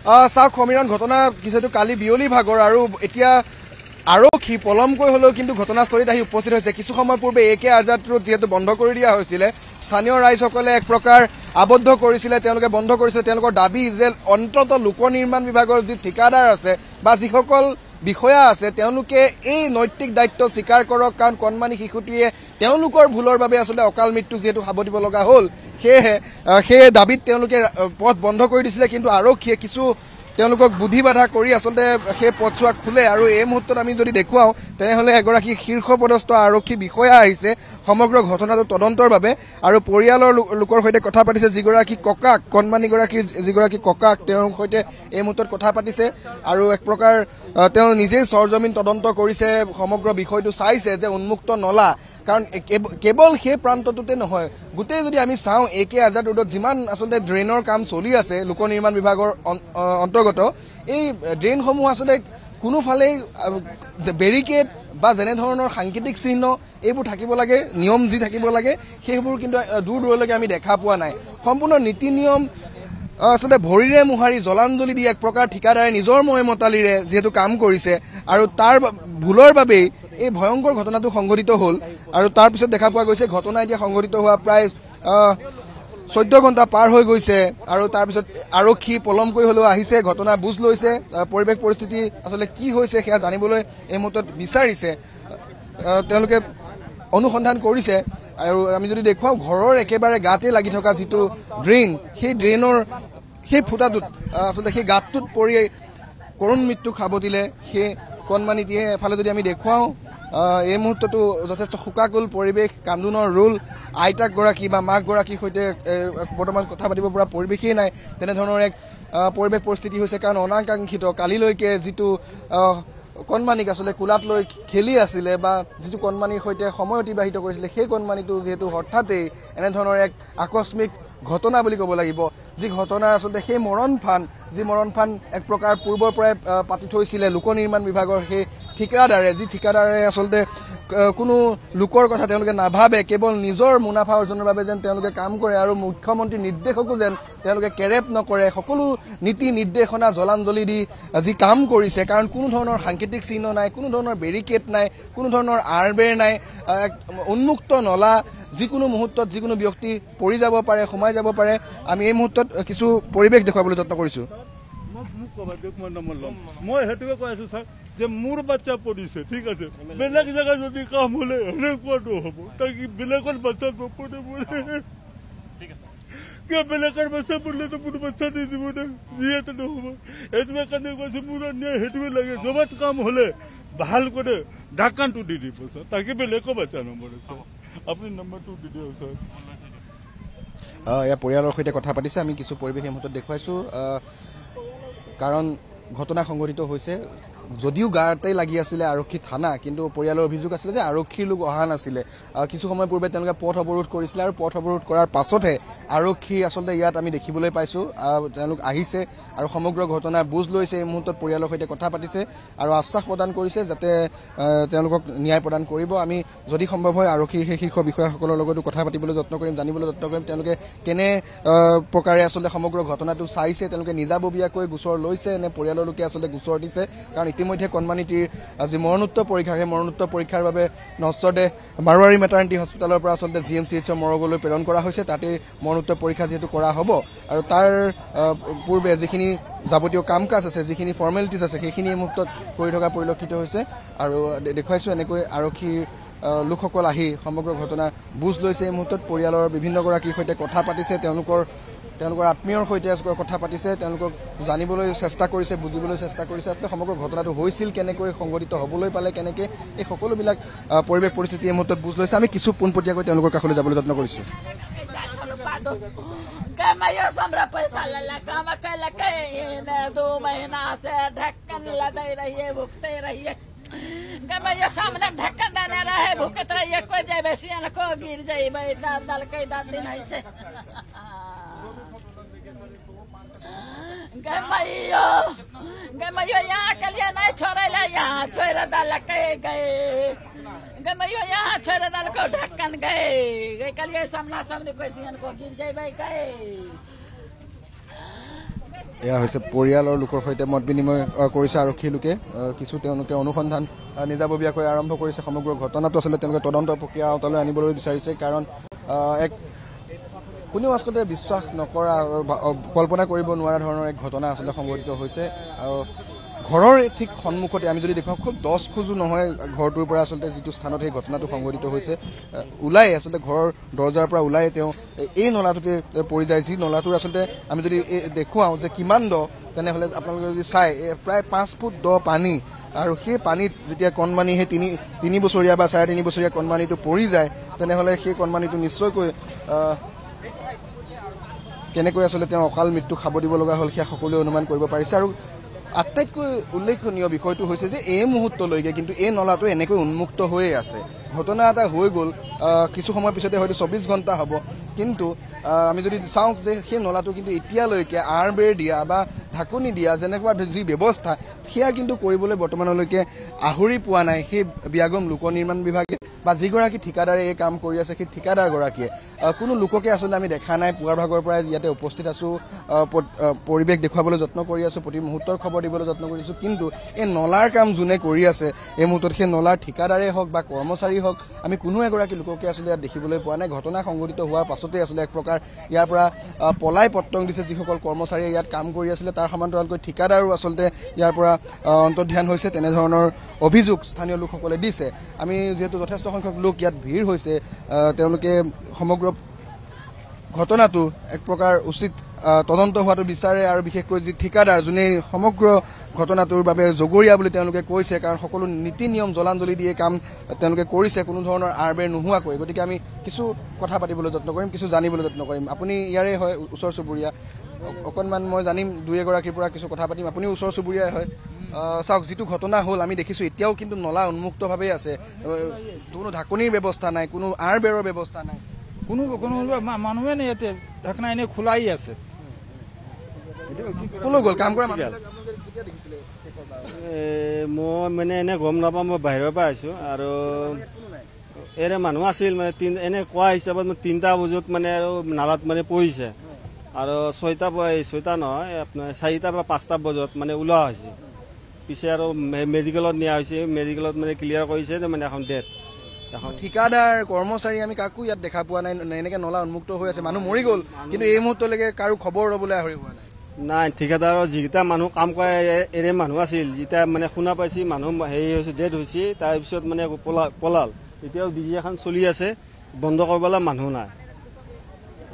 চাওক সমীৰণ, ঘটনা কিছু কালি বিয়লি ভাগৰ আৰু এতিয়া আৰক্ষী পলমকৈ হলেও কিন্তু ঘটনাস্থলীত আহি উপস্থিত হৈছে। কিছু সময় পূৰ্বে একে আজাদ ৰোড যেহেতু বন্ধ কৰি দিয়া হৈছিলে, স্থানীয় ৰাইজসকলে এক প্ৰকাৰ আবদ্ধ কৰিছিলে, তেওঁলোকে বন্ধ কৰিছিলে। তেওঁলোকৰ দাবী যে অন্তত লোক নিৰ্মাণ বিভাগৰ যি ঠিকাদাৰ আছে বা যিসকল বিষয়া আছে তেওঁলোকে এই নৈতিক দায়িত্ব স্বীকাৰ কৰক, কাৰণ কণমানি শিশুটিয়ে তেওঁলোকৰ ভুলৰ বাবে আচলতে অকাল মৃত্যু যিহেতু সাব দিব লগা হ'ল, সেই দাবীত তেওঁলোকে পথ বন্ধ কৰি দিছিলে। কিন্তু আৰক্ষীয়ে কিছু তেওঁলোকক বুদ্ধি বাধা কৰি আচলতে সেই পথছোৱা খোলে আৰু এই মুহূৰ্তত আমি যদি দেখুৱাওঁ তেনেহলে এগৰাকী শীৰ্ষপদস্থ আৰক্ষী বিষয়া আহিছে সমগ্ৰ ঘটনাটো তদন্তৰ বাবে আৰু পৰিয়ালৰ লোকৰ সৈতে কথা পাতিছে। যিগৰাকী ককাক, কণমানিগৰাকীৰ যিগৰাকী ককাক, তেওঁৰ সৈতে এই মুহূৰ্তত কথা পাতিছে আৰু এক প্ৰকাৰ তেওঁ নিজেই চৰজমিন তদন্ত কৰিছে, সমগ্ৰ বিষয়টো চাইছে যে উন্মুক্ত নলা, কাৰণ কেৱল সেই প্ৰান্তটোতে নহয়, গোটেই যদি আমি চাওঁ একে আজাদ ৰোডত যিমান আচলতে ড্ৰেইনৰ কাম চলি আছে লোক নিৰ্মাণ বিভাগৰ অন্তৰ্গত, এই ড্ৰেইনসমূহ আচলতে কোনোফালেই বেৰিকেড বা যেনে ধৰণৰ সাংকেতিক চিহ্ন এইবোৰ থাকিব লাগে, নিয়ম যি থাকিব লাগে সেইবোৰ কিন্তু দূৰ দূৰলৈকে আমি দেখা পোৱা নাই। সম্পূৰ্ণ নীতি নিয়ম আচলতে ভৰিৰে মোহাৰি জলাঞ্জলি দি এক প্ৰকাৰ ঠিকাদাৰে নিজৰ মতালিৰে যিহেতু কাম কৰিছে আৰু তাৰ ভুলৰ বাবেই এই ভয়ংকৰ ঘটনাটো সংঘটিত হ'ল। আৰু তাৰ পিছত দেখা পোৱা গৈছে ঘটনা এতিয়া সংঘটিত হোৱা প্ৰায় 14 ঘণ্টা পাৰ হৈ গৈছে আৰু তাৰপিছত আৰক্ষী পলমকৈ হলেও আহিছে, ঘটনা বুজ লৈছে, পৰিৱেশ পৰিস্থিতি আচলতে কি হৈছে সেয়া জানিবলৈ এই মুহূৰ্তত বিচাৰিছে, তেওঁলোকে অনুসন্ধান কৰিছে। আৰু আমি যদি দেখুৱাওঁ ঘৰৰ একেবাৰে গাতে লাগি থকা যিটো ড্ৰেইন, সেই ড্ৰেইনৰ সেই ফুটাটোত আচলতে সেই গাঁতটোত পৰি কৰুণ মৃত্যু খাব দিলে সেই কণমানিটিয়ে। এফালে যদি আমি দেখুৱাওঁ এই মুহূৰ্ততো যথেষ্ট শোকাকুল পৰিৱেশ, কান্দোনৰ ৰোল, আইতাকগৰাকী বা মাকগৰাকীৰ সৈতে বৰ্তমান কথা পাতিব পৰা পৰিৱেশেই নাই, তেনেধৰণৰ এক পৰিৱেশ পৰিস্থিতি হৈছে। কাৰণ অনাকাংক্ষিত কালিলৈকে যিটো কণমানিক আচলতে কোলাত লৈ খেলি আছিলে বা যিটো কণমানিৰ সৈতে সময় অতিবাহিত কৰিছিলে, সেই কণমানিটো যিহেতু হঠাতেই এনেধৰণৰ এক আকস্মিক ঘটনা বুলি ক'ব লাগিব, যি ঘটনাৰ আচলতে সেই মৰণফান, যি মৰণফান এক প্ৰকাৰ পূৰ্বৰ পৰাই পাতি থৈছিলে লোক নিৰ্মাণ বিভাগৰ সেই ঠিকাদাৰে, যি ঠিকাদাৰে আচলতে কোনো লোকৰ কথা তেওঁলোকে নাভাবে, কেৱল নিজৰ মুনাফা অৰ্জনৰ বাবে যেন তেওঁলোকে কাম কৰে আৰু মুখ্যমন্ত্ৰীৰ নিৰ্দেশকো যেন তেওঁলোকে কেৰেপ নকৰে, সকলো নীতি নিৰ্দেশনা জলাঞ্জলি দি যি কাম কৰিছে। কাৰণ কোনো ধৰণৰ সাংকেতিক চিহ্ন নাই, কোনো ধৰণৰ বেৰিকেড নাই, কোনো ধৰণৰ আৰবেৰ নাই, উন্মুক্ত নলা, যিকোনো মুহূৰ্তত যিকোনো ব্যক্তি পৰি যাব পাৰে, সোমাই যাব পাৰে। আমি এই মুহূৰ্তত কিছু পৰিৱেশ দেখুৱাবলৈ যত্ন কৰিছো। মই সেইটোকে কৈ আছো ছাৰ যে মোৰ বাচ্চা পঢ়িছে, ঠিক আছে, বেলেগ জেগা যদি কাম হলে এনেকুৱাটো হ'ব, তাই কি বেলেগৰ বাচ্চা নপঢ়ে কিয়? বেলেগৰ বাচ্চা পঢ়লেতো মোৰ বাচ্চা দি দিব না, যিহেতু নহ'ব। সেইটোৱে কাৰণে কৈছো মোৰ অন্যায় সেইটোৱে লাগে, জবাত কাম হলে ভাল কৰে ঢাকানটো দি দিব ছাৰ, তাকে বেলেগো বাচ্চা নমৰে ছাৰ। আপুনি নম্বৰটো দি দিয়ক ছাৰ। ইয়াৰ পৰিয়ালৰ সৈতে কথা পাতিছে, আমি কিছু পৰিৱেশ এই মুহূৰ্তত দেখুৱাইছো। কাৰণ ঘটনা সংঘটিত হৈছে যদিও গাঁৱতেই লাগি আছিলে আৰক্ষী থানা, কিন্তু পৰিয়ালৰ অভিযোগ আছিলে যে আৰক্ষীৰ লোক অহা নাছিলে। কিছু সময় পূৰ্বে তেওঁলোকে পথ অৱৰোধ কৰিছিলে আৰু পথ অৱৰোধ কৰাৰ পাছতহে আৰক্ষী আচলতে ইয়াত আমি দেখিবলৈ পাইছো তেওঁলোক আহিছে আৰু সমগ্ৰ ঘটনাৰ বুজ লৈছে। এই মুহূৰ্তত পৰিয়ালৰ সৈতে কথা পাতিছে আৰু আশ্বাস প্ৰদান কৰিছে যাতে তেওঁলোকক ন্যায় প্ৰদান কৰিব। আমি যদি সম্ভৱ হয় আৰক্ষী সেই শীৰ্ষ বিষয়াসকলৰ লগতো কথা পাতিবলৈ যত্ন কৰিম, জানিবলৈ যত্ন কৰিম তেওঁলোকে কেনে প্ৰকাৰে আচলতে সমগ্ৰ ঘটনাটো চাইছে, তেওঁলোকে নিজাববীয়াকৈ গোচৰ লৈছে নে পৰিয়ালৰ লোকে আচলতে গোচৰ দিছে। কাৰণ ইতিমধ্যে কণমানিটিৰ যি মৰণোত্তৰ পৰীক্ষা, সেই মৰণোত্তৰ পৰীক্ষাৰ বাবে নশ্বৰদেহ মাৰোৱাৰী মেটাৰনিটি হস্পিটেলৰ পৰা আচলতে GMCHৰ মৰগলৈ প্ৰেৰণ কৰা হৈছে। তাতে মৰণোত্তৰ পৰীক্ষা যিহেতু কৰা হ'ব আৰু তাৰ পূৰ্বে যিখিনি যাৱতীয় কাম কাজ আছে, যিখিনি ফৰ্মেলিটিজ আছে, সেইখিনি এই মুহূৰ্তত কৰি থকা পৰিলক্ষিত হৈছে। আৰু দেখুৱাইছো এনেকৈ আৰক্ষীৰ লোকসকল আহি সমগ্ৰ ঘটনা বুজ লৈছে। এই মুহূৰ্তত পৰিয়ালৰ বিভিন্নগৰাকীৰ সৈতে কথা পাতিছে, তেওঁলোকৰ আত্মীয়ৰ সৈতে কথা পাতিছে, তেওঁলোকক জানিবলৈ চেষ্টা কৰিছে, বুজিবলৈ চেষ্টা কৰিছে আচলতে সমগ্ৰ ঘটনাটো হৈছিল কেনেকৈ, সংঘটিত হ'বলৈ পালে কেনেকৈ, এই সকলোবিলাক পৰিৱেশ পৰিস্থিতি এই মুহূৰ্তত বুজ লৈছে। আমি কিছু পোনপটীয়াকৈ তেওঁলোকৰ কাষলৈ যাবলৈ যত্ন কৰিছো। ये सामने ढक्कन देने रहे भूखत रहिए, कोई जाए बेसियन को गिर जाए भाई, दल के दल दिन है गमैयो यहाँ के लिए नहीं छोड़े ले, यहाँ छोड़ दल के गए गमैयो, यहाँ छोड़ दल को ढक्कन गए के लिए सामना सामने बेसियन को गिर जाए भाई गए। এয়া হৈছে পৰিয়ালৰ লোকৰ সৈতে মত বিনিময় কৰিছে আৰক্ষী লোকে কিছু তেওঁলোকে অনুসন্ধান নিজাববীয়াকৈ আৰম্ভ কৰিছে সমগ্ৰ ঘটনাটো আচলতে তেওঁলোকে তদন্তৰ প্ৰক্ৰিয়া আওতালৈ আনিবলৈ বিচাৰিছে কাৰণ এক কোনেও আচলতে বিশ্বাস নকৰা কল্পনা কৰিব নোৱাৰা ধৰণৰ এক ঘটনা আচলতে সংঘটিত হৈছে আৰু ঘৰৰ ঠিক সন্মুখতে আমি যদি দেখুৱাওঁ খুব 10 খোজো নহয় ঘৰটোৰ পৰা আচলতে যিটো স্থানত সেই ঘটনাটো সংঘটিত হৈছে ওলাই আচলতে ঘৰৰ দৰজাৰ পৰা ওলাই তেওঁ এই নলাটোতে পৰি যায় যি নলাটোৰ আচলতে আমি যদি দেখুৱাওঁ যে কিমান দ তেনেহ'লে আপোনালোকে যদি চাই প্ৰায় 5 ফুট দ পানী আৰু সেই পানীত যেতিয়া কণমানি সেই 3 বছৰীয়া বা 3.5 বছৰীয়া কণমানিটো পৰি যায় তেনেহ'লে সেই কণমানিটো নিশ্চয়কৈ কেনেকৈ আচলতে তেওঁ অকাল মৃত্যু খাব দিব লগা হ'ল সেয়া সকলোৱে অনুমান কৰিব পাৰিছে আৰু আটাইতকৈ উল্লেখনীয় বিষয়টো হৈছে যে এই মুহূৰ্তলৈকে কিন্তু এই নলাটো এনেকৈ উন্মুক্ত হৈয়ে আছে ঘটনা এটা হৈ গ'ল কিছু সময় পিছতে হয়তো 24 ঘণ্টা হ'ব কিন্তু আমি যদি চাওঁ যে সেই নলাটো কিন্তু এতিয়ালৈকে আৰ বেৰ দিয়া বা ঢাকনি দিয়া যেনেকুৱা যি ব্যৱস্থা সেয়া কিন্তু কৰিবলৈ বৰ্তমানলৈকে আহৰি পোৱা নাই সেই বিয়াগম লোক নিৰ্মাণ বিভাগে বা যিগৰাকী ঠিকাদাৰে এই কাম কৰি আছে সেই ঠিকাদাৰগৰাকীয়ে কোনো লোককে আচলতে আমি দেখা নাই পুৱাৰ ভাগৰ পৰাই ইয়াতে উপস্থিত আছোঁ পৰিৱেশ দেখুৱাবলৈ যত্ন কৰি আছোঁ প্ৰতি মুহূৰ্তৰ খবৰ দিবলৈ যত্ন কৰিছোঁ কিন্তু এই নলাৰ কাম যোনে কৰি আছে এই মুহূৰ্তত সেই নলাৰ ঠিকাদাৰেই হওক বা কৰ্মচাৰী হওক আমি কোনো এগৰাকী লোককে আচলতে ইয়াত দেখিবলৈ পোৱা নাই ঘটনা সংঘটিত হোৱাৰ পাছতে আচলতে এক প্ৰকাৰ ইয়াৰ পৰা পলাই পত্ৰং দিছে যিসকল কৰ্মচাৰীয়ে ইয়াত কাম কৰি আছিলে তাৰ সমান্তৰালকৈ ঠিকাদাৰো আচলতে ইয়াৰ পৰা অন্তৰ্ধান হৈছে তেনেধৰণৰ অভিযোগ স্থানীয় লোকসকলে দিছে আমি যিহেতু যথেষ্ট সংখ্যক লোক ইয়াত ভিৰ হৈছে তেওঁলোকে সমগ্ৰ ঘটনাটো এক প্ৰকাৰ উচিত তদন্ত হোৱাটো বিচাৰে আৰু বিশেষকৈ যি ঠিকাদাৰ যোনে সমগ্ৰ ঘটনাটোৰ বাবে জগৰীয়া বুলি তেওঁলোকে কৈছে কাৰণ সকলো নীতি নিয়ম জলাঞ্জলি দিয়ে কাম তেওঁলোকে কৰিছে কোনো ধৰণৰ আৰবেৰ নোহোৱাকৈ গতিকে আমি কিছু কথা পাতিবলৈ যত্ন কৰিম কিছু জানিবলৈ যত্ন কৰিম আপুনি ইয়াৰে হয় ওচৰ চুবুৰীয়া অকণমান মই জানিম দুই এগৰাকীৰ পৰা কিছু কথা পাতিম আপুনিও ওচৰ চুবুৰীয়াই হয় চাওক যিটো ঘটনা হ'ল আমি দেখিছোঁ এতিয়াও কিন্তু নলা উন্মুক্তভাৱেই আছে কোনো ঢাকনিৰ ব্যৱস্থা নাই কোনো আৰ বেৰৰ ব্যৱস্থা নাই কোনো মানুহে নাই ইয়াতে ঢাকনা এনেই খোলাই আছে কোনো গ'ল কাম কৰা মই মানে এনে গম নাপাওঁ মই বাহিৰৰ পৰা আহিছোঁ আৰু এনে মানুহ আছিল মানে এনে কোৱা হিচাপত মানে 3টা বজাত মানে আৰু নালাত মানে পৰিছে আৰু 6টা নহয় আপোনাৰ 4টা বা 5টা বজাত মানে ওলোৱা হৈছে পিছে আৰু মেডিকেলত নিয়া হৈছে মেডিকেলত মানে ক্লিয়াৰ কৰিছে মানে এখন ডেথ ঠিকাদাৰ কৰ্মচাৰী আমি কাকো ইয়াত দেখা পোৱা নাই এনেকে নলা উন্মুক্ত হৈ আছে মানুহ মৰি গ'ল কিন্তু এই মুহূৰ্তলৈকে কাৰো খবৰ ল'বলৈ আহৰি হোৱা নাই নাই ঠিকাদাৰৰ যিকেইটা মানুহ কাম কৰা এনে মানুহ আছিল যেতিয়া মানে শুনা পাইছে মানুহ হেৰি হৈছে ডেথ হৈছে তাৰপিছত মানে পলাল এতিয়াও ডিজি এখন চলি আছে বন্ধ কৰিবলৈ মানুহ নাই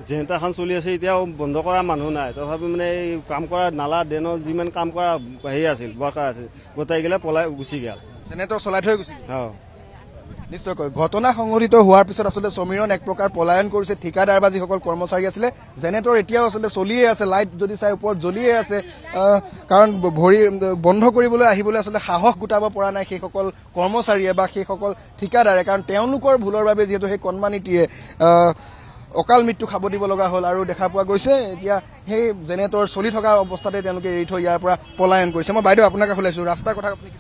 জেনেৰেটাৰ এখন চলি আছে এতিয়াও বন্ধ কৰা মানুহ নাই তথাপি মানে এই কাম কৰা নালা ড্ৰেইনৰ যিমান কাম কৰা হেৰি আছিল ৱৰ্কাৰ আছিল গোটাইগিলা পলাই গুচি গ'ল জেনেৰেটৰ চলাই থৈ গুচি অঁ নিশ্চয়কৈ ঘটনা সংঘটিত হোৱাৰ পিছত আচলতে সমীৰণ এক প্ৰকাৰ পলায়ন কৰিছে ঠিকাদাৰ বা যিসকল কৰ্মচাৰী আছিলে জেনেৰেটৰ এতিয়াও আচলতে চলিয়ে আছে লাইট যদি চাই ওপৰত জ্বলিয়ে আছে কাৰণ ভৰি বন্ধ কৰিবলৈ আহিবলৈ আচলতে সাহস গোটাব পৰা নাই সেইসকল কৰ্মচাৰীয়ে বা সেইসকল ঠিকাদাৰে কাৰণ তেওঁলোকৰ ভুলৰ বাবে যিহেতু সেই কণমানিটিয়ে অকাল মৃত্যু খাব দিব লগা হ'ল আৰু দেখা পোৱা গৈছে এতিয়া সেই জেনেৰেটৰ চলি থকা অৱস্থাতে তেওঁলোকে এৰি থৈ ইয়াৰ পৰা পলায়ন কৰিছে মই বাইদেউ আপোনাক ওলাইছোঁ ৰাস্তাৰ কথা আপুনি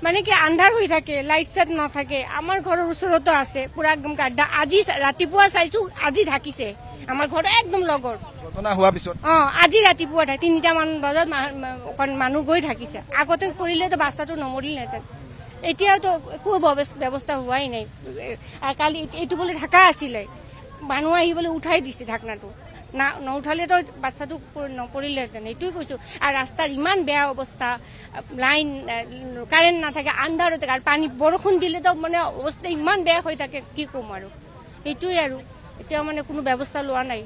মানে কি আন্ধাৰ হৈ থাকে লাইট চাইট নাথাকে আমাৰ ঘৰৰ ওচৰতো আছে পুৰা একদম গাড্ডা আজি ৰাতিপুৱা চাইছো আজি ঢাকিছে আমাৰ ঘৰ একদম লগৰ ঘটনা হোৱাৰ পিছত আজি ৰাতিপুৱা 3টা মান বজাত মানুহ গৈ ঢাকিছে আগতে কৰিলেতো বাচ্চাটো নমৰিলহেঁতেন এতিয়াতো একো ব্যৱস্থা হোৱাই নাই আৰু কালি এইটো বোলে ঢাকা আছিলে মানুহ আহি বোলে উঠাই দিছে ঢাকনাটো না নুঠালেতো বাচ্চাটো নপৰিলেহেঁতেন এইটোৱে কৈছোঁ আৰু ৰাস্তাৰ ইমান বেয়া অৱস্থা লাইন কাৰেণ্ট নাথাকে আন্ধাৰ হৈ থাকে আৰু পানী বৰষুণ দিলেতো মানে অৱস্থা ইমান বেয়া হৈ থাকে কি ক'ম আৰু সেইটোৱে আৰু এতিয়া মানে কোনো ব্যৱস্থা লোৱা নাই